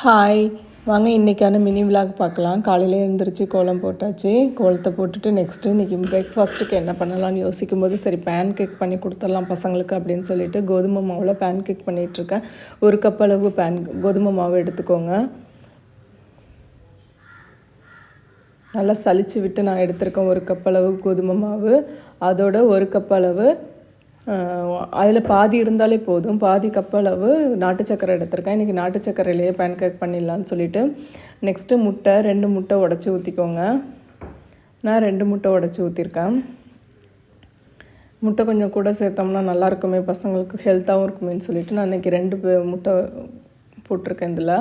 Hi வாங்க இன்றைக்கான mini vlog பார்க்கலாம். காலையில் எழுந்திரிச்சு கோலம் போட்டாச்சு. கோலத்தை போட்டுட்டு நெக்ஸ்ட்டு இன்றைக்கி பிரேக்ஃபாஸ்ட்டுக்கு என்ன பண்ணலான்னு யோசிக்கும்போது சரி பேன் கேக் பண்ணி கொடுத்துடலாம் பசங்களுக்கு அப்படின்னு சொல்லிட்டு கோதுமை மாவில் பேன் கேக் பண்ணிகிட்ருக்கேன். ஒரு கப் அளவு கோதுமை மாவு எடுத்துக்கோங்க. நல்லா சலிச்சு விட்டு நான் எடுத்திருக்கேன் ஒரு கப் அளவு கோதுமை மாவு. அதோட ஒரு கப் அளவு அதில் பாதி இருந்தாலே போதும், பாதி கப் அளவு நாட்டு சக்கரை எடுத்திருக்கேன். இன்றைக்கி நாட்டு சக்கரையிலேயே பேன் கேக் பண்ணிடலான்னு சொல்லிவிட்டு நெக்ஸ்ட்டு முட்டை 2 முட்டை உடச்சி ஊற்றிக்கோங்க. நான் 2 முட்டை உடச்சி ஊற்றிருக்கேன். முட்டை கொஞ்சம் கூட சேர்த்தோம்னா நல்லாயிருக்குமே, பசங்களுக்கு ஹெல்த்தாகவும் இருக்குமேன்னு சொல்லிவிட்டு நான் இன்றைக்கி 2 முட்டை போட்டிருக்கேன். இதில்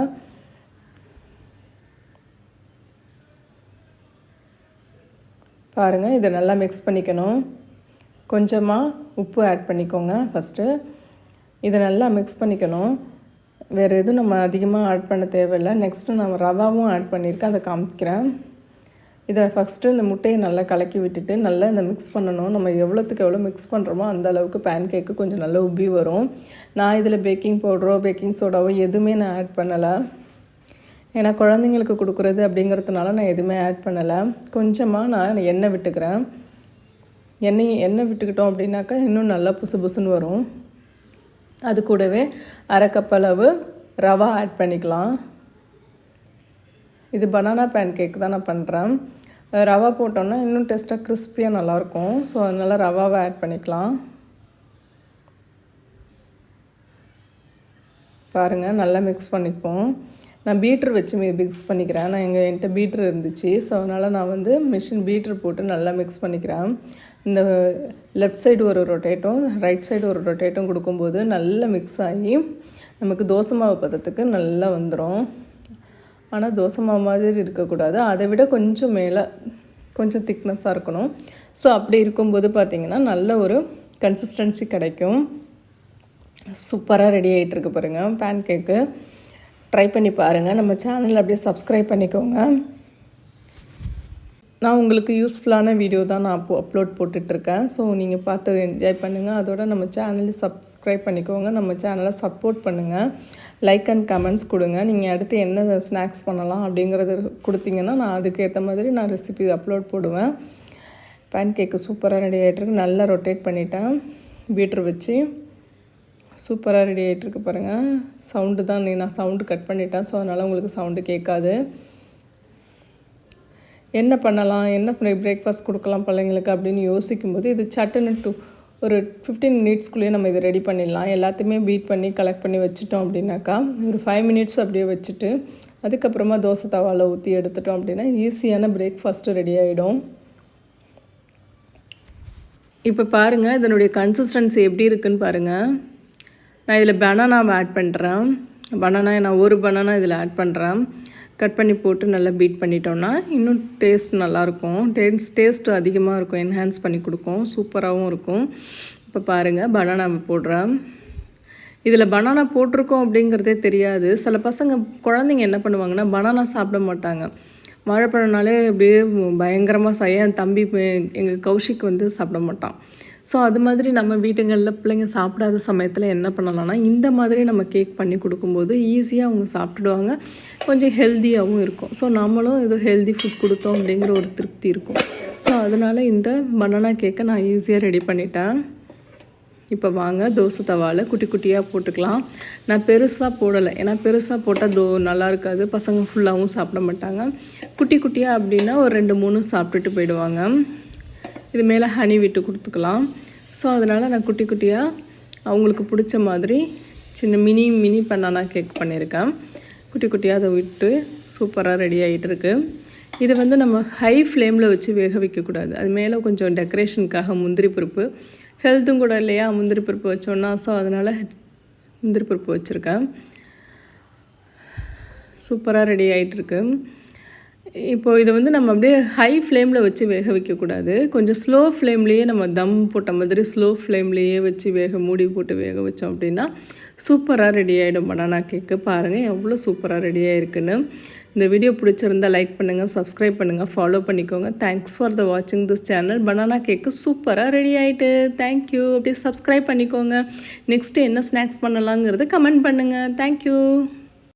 பாருங்கள், இதை நல்லா மிக்ஸ் பண்ணிக்கணும். கொஞ்சமாக உப்பு ஆட் பண்ணிக்கோங்க ஃபஸ்ட்டு. இதை நல்லா மிக்ஸ் பண்ணிக்கணும். வேறு எதுவும் நம்ம அதிகமாக ஆட் பண்ண தேவையில்லை. நெக்ஸ்ட்டு நான் ரவாவும் ஆட் பண்ணியிருக்கேன், அதை காமிக்கிறேன். இதை ஃபஸ்ட்டு இந்த முட்டையை நல்லா கலக்கி விட்டுட்டு நல்லா இந்த மிக்ஸ் பண்ணணும். நம்ம எவ்வளோத்துக்கு எவ்வளோ மிக்ஸ் பண்ணுறோமோ அந்த அளவுக்கு பேன் கேக்கு கொஞ்சம் நல்லா உப்பி வரும். நான் இதில் பேக்கிங் பவுடரோ பேக்கிங் சோடாவோ எதுவுமே நான் ஆட் பண்ணலை. ஏன்னா குழந்தைங்களுக்கு கொடுக்குறது அப்படிங்கிறதுனால நான் எதுவுமே ஆட் பண்ணலை. கொஞ்சமாக நான் எண்ணெய் விட்டுக்கிறேன். எண்ணெய் விட்டுக்கிட்டோம் அப்படின்னாக்கா இன்னும் நல்லா புசு புசுன்னு வரும். அது கூடவே அரை கப் அளவு ரவா ஆட் பண்ணிக்கலாம். இது பனானா பேன் கேக் தான் நான் பண்ணுறேன். ரவா போட்டோன்னா இன்னும் டேஸ்ட்டாக கிறிஸ்பியாக நல்லாயிருக்கும். ஸோ அதனால் ரவாவை ஆட் பண்ணிக்கலாம். பாருங்கள், நல்லா மிக்ஸ் பண்ணிப்போம். நான் பீட்ரு வச்சு மிக்ஸ் பண்ணிக்கிறேன். என்கிட்ட பீட்ரு இருந்துச்சு. ஸோ அதனால் நான் மிஷின் பீட்ரு போட்டு நல்லா மிக்ஸ் பண்ணிக்கிறேன். இந்த லெஃப்ட் சைடு ஒரு ரொட்டேட்டும் ரைட் சைடு ஒரு ரொட்டேட்டும் கொடுக்கும்போது நல்லா மிக்ஸ் ஆகி நமக்கு தோசை மாவு பதத்துக்கு நல்லா வந்துடும். ஆனால் தோசை மாவு மாதிரி இருக்கக்கூடாது, அதை விட கொஞ்சம் மேலே கொஞ்சம் திக்னஸாக இருக்கணும். ஸோ அப்படி இருக்கும்போது பார்த்திங்கன்னா நல்ல ஒரு கன்சிஸ்டன்சி கிடைக்கும். சூப்பராக ரெடி ஆகிட்டுருக்கு பாருங்கள் பேன் கேக்கு. ட்ரை பண்ணி பாருங்கள். நம்ம சேனலில் அப்படியே சப்ஸ்கிரைப் பண்ணிக்கோங்க. நான் உங்களுக்கு யூஸ்ஃபுல்லான வீடியோ தான் நான் அப்லோட் போட்டுட்ருக்கேன். ஸோ நீங்கள் பார்த்து என்ஜாய் பண்ணுங்கள். அதோட நம்ம சேனலை சப்ஸ்கிரைப் பண்ணிக்கோங்க. நம்ம சேனலை சப்போர்ட் பண்ணுங்கள். லைக் அண்ட் கமெண்ட்ஸ் கொடுங்க. நீங்கள் அடுத்து என்ன ஸ்நாக்ஸ் பண்ணலாம் அப்படிங்கிறது கொடுத்தீங்கன்னா நான் அதுக்கேற்ற மாதிரி நான் ரெசிபி அப்லோட் போடுவேன். பேன் கேக்கு சூப்பராக ரெடி ஆகிட்டுருக்கு. நல்லா ரொட்டேட் பண்ணிட்டேன் பீட்ரு வச்சு. சூப்பராக ரெடி ஆகிட்டுருக்கு பாருங்கள். சவுண்டு தான் நான் சவுண்டு கட் பண்ணிட்டேன். ஸோ அதனால் உங்களுக்கு சவுண்டு கேட்காது. என்ன பண்ணலாம், என்ன பிரேக்ஃபாஸ்ட் கொடுக்கலாம் பிள்ளைங்களுக்கு அப்படின்னு யோசிக்கும்போது இது சட்டுன்னு ஒரு 15 மினிட்ஸ்க்குள்ளேயே நம்ம இதை ரெடி பண்ணிடலாம். எல்லாத்தையுமே பீட் பண்ணி கலெக்ட் பண்ணி வச்சுட்டோம் அப்படின்னாக்கா ஒரு 5 மினிட்ஸ் அப்படியே வச்சுட்டு அதுக்கப்புறமா தோசை தவாவில் ஊற்றி எடுத்துட்டோம் அப்படின்னா ஈஸியான பிரேக்ஃபாஸ்ட்டு ரெடி ஆகிடும். இப்போ பாருங்கள், இதனுடைய கன்சிஸ்டன்சி எப்படி இருக்குதுன்னு பாருங்கள். நான் இதில் பனானாவை ஆட் பண்ணுறேன். நான் ஒரு பனானா இதில் ஆட் பண்ணுறேன். கட் பண்ணி போட்டு நல்லா பீட் பண்ணிட்டோன்னா இன்னும் டேஸ்ட் நல்லாயிருக்கும். டேஸ்ட்டு அதிகமாக இருக்கும், என்ஹான்ஸ் பண்ணி கொடுக்கும், சூப்பராகவும் இருக்கும். இப்போ பாருங்கள், பனானாவை போடுறேன். இதில் பனானா போட்டிருக்கோம் அப்படிங்கிறதே தெரியாது. சில குழந்தைங்க என்ன பண்ணுவாங்கன்னா பனானா சாப்பிட மாட்டாங்க. வாழைப்பழம்னாலே அப்படியே பயங்கரமாக என் தம்பி எங்கள் கௌஷிக் சாப்பிட மாட்டான். ஸோ அது மாதிரி நம்ம வீட்டுங்களில் பிள்ளைங்க சாப்பிடாத சமயத்தில் என்ன பண்ணலாம்னா இந்த மாதிரி நம்ம கேக் பண்ணி கொடுக்கும்போது ஈஸியாக அவங்க சாப்பிட்டுடுவாங்க, கொஞ்சம் ஹெல்த்தியாகவும் இருக்கும். ஸோ நம்மளும் இது ஹெல்தி ஃபுட் கொடுத்தோம் அப்படிங்கிற ஒரு திருப்தி இருக்கும். ஸோ அதனால் இந்த பனானா கேக்கை நான் ஈஸியாக ரெடி பண்ணிட்டேன். இப்போ வாங்க தோசை தவாவில் குட்டி குட்டியாக போட்டுக்கலாம். நான் பெருசாக போடலை, ஏன்னா பெருசாக போட்டால் நல்லா இருக்காது, பசங்க ஃபுல்லாகவும் சாப்பிட மாட்டாங்க. குட்டி குட்டியாக அப்படின்னா ஒரு 2-3 சாப்பிட்டுட்டு போயிடுவாங்க. இது மேலே ஹனி விட்டு கொடுத்துக்கலாம். ஸோ அதனால் நான் குட்டி குட்டியாக அவங்களுக்கு பிடிச்ச மாதிரி சின்ன மினி பனானா கேக் பண்ணியிருக்கேன். குட்டி குட்டியாக அதை விட்டு சூப்பராக ரெடி ஆகிட்டுருக்கு. இது நம்ம ஹை ஃப்ளேமில் வச்சு வேக வைக்கக்கூடாது. அது மேலே கொஞ்சம் டெக்கரேஷனுக்காக முந்திரி பருப்பு, ஹெல்த்தும் கூட இல்லையா முந்திரி பருப்பு வச்சோன்னா. ஸோ அதனால் முந்திரி பருப்பு வச்சுருக்கேன். சூப்பராக ரெடி ஆகிட்டுருக்கு. இப்போது இதை நம்ம அப்படியே ஹை ஃப்ளேமில் வச்சு வேக வைக்கக்கூடாது. கொஞ்சம் ஸ்லோ ஃப்ளேம்லேயே நம்ம தம் போட்ட மாதிரி ஸ்லோ ஃப்ளேம்லேயே வச்சு மூடி போட்டு வேக வச்சோம் அப்படின்னா சூப்பராக ரெடி ஆகிடும் பனானா கேக்கு. பாருங்கள் எவ்வளோ சூப்பராக ரெடி ஆகிருக்குன்னு. இந்த வீடியோ பிடிச்சிருந்தால் லைக் பண்ணுங்கள், சப்ஸ்கிரைப் பண்ணுங்கள், ஃபாலோ பண்ணிக்கோங்க. தேங்க்ஸ் ஃபார் த வாட்சிங் திஸ் சேனல். பனானா கேக்கு சூப்பராக ரெடி ஆகிட்டு. தேங்க்யூ. அப்படியே சப்ஸ்கிரைப் பண்ணிக்கோங்க. நெக்ஸ்ட்டு என்ன ஸ்நாக்ஸ் பண்ணலாங்கிறது கமெண்ட் பண்ணுங்கள். தேங்க்யூ.